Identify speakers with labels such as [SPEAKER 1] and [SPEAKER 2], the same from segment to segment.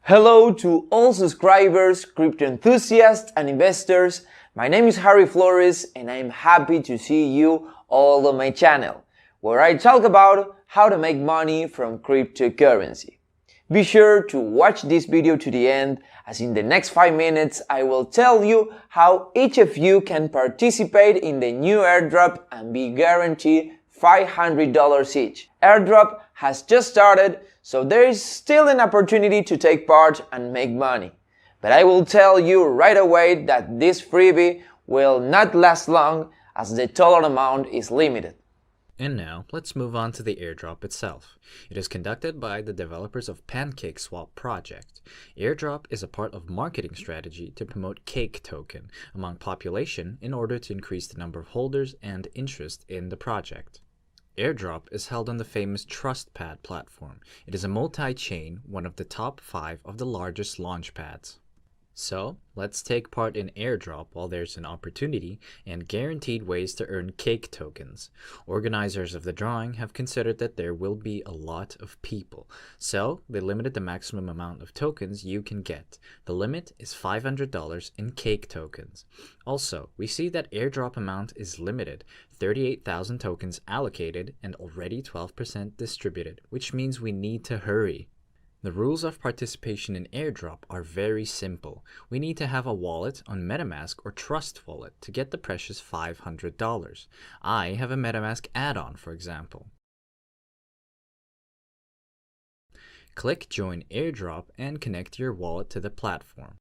[SPEAKER 1] Hello to all subscribers, crypto enthusiasts and investors. My name is Harry Flores and I'm happy to see you all on my channel, where I talk about how to make money from cryptocurrency. Be sure to watch this video to the end, as in the next 5 minutes I will tell you how each of you can participate in the new airdrop and be guaranteed $500 each. Airdrop has just started, so there is still an opportunity to take part and make money. But I will tell you right away that this freebie will not last long, as the total amount is limited.
[SPEAKER 2] And now, let's move on to the airdrop itself. It is conducted by the developers of PancakeSwap project. Airdrop is a part of marketing strategy to promote cake token among population in order to increase the number of holders and interest in the project. Airdrop is held on the famous TrustPad platform. It is a multi-chain, one of the top 5 of the largest launchpads. So, let's take part in airdrop while there's an opportunity and guaranteed ways to earn cake tokens. Organizers of the drawing have considered that there will be a lot of people, so they limited the maximum amount of tokens you can get. The limit is $500 in cake tokens. Also, we see that airdrop amount is limited, 38,000 tokens allocated and already 12% distributed, which means we need to hurry. The rules of participation in airdrop are very simple. We need to have a wallet on metamask or trust wallet to get the precious $500. I have a metamask add-on, for example. Click join airdrop and connect your wallet to the platform.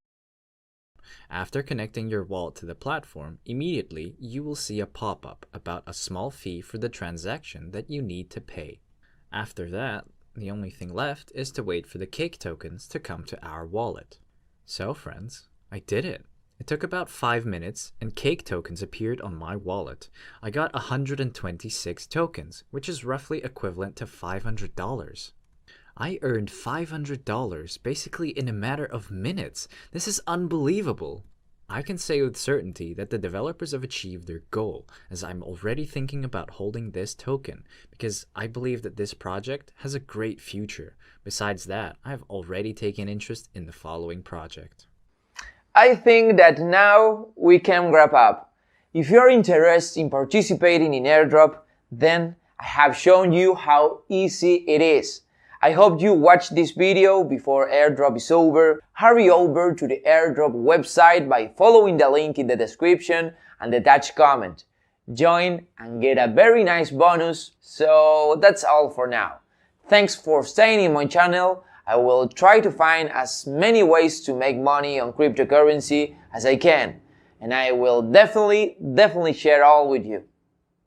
[SPEAKER 2] After connecting your wallet to the platform, immediately you will see a pop-up about a small fee for the transaction that you need to pay. After that, the only thing left is to wait for the cake tokens to come to our wallet. So friends, I did it. It took about 5 minutes and cake tokens appeared on my wallet. I got 126 tokens, which is roughly equivalent to $500. I earned $500 basically in a matter of minutes. This is unbelievable. I can say with certainty that the developers have achieved their goal, as I'm already thinking about holding this token, because I believe that this project has a great future. Besides that, I have already taken interest in the following project.
[SPEAKER 1] I think that now we can wrap up. If you're interested in participating in airdrop, then I have shown you how easy it is. I hope you watch this video before airdrop is over. Hurry over to the airdrop website by following the link in the description and the attached comment. Join and get a very nice bonus. So that's all for now. Thanks for staying in my channel. I will try to find as many ways to make money on cryptocurrency as I can. And I will definitely share all with you.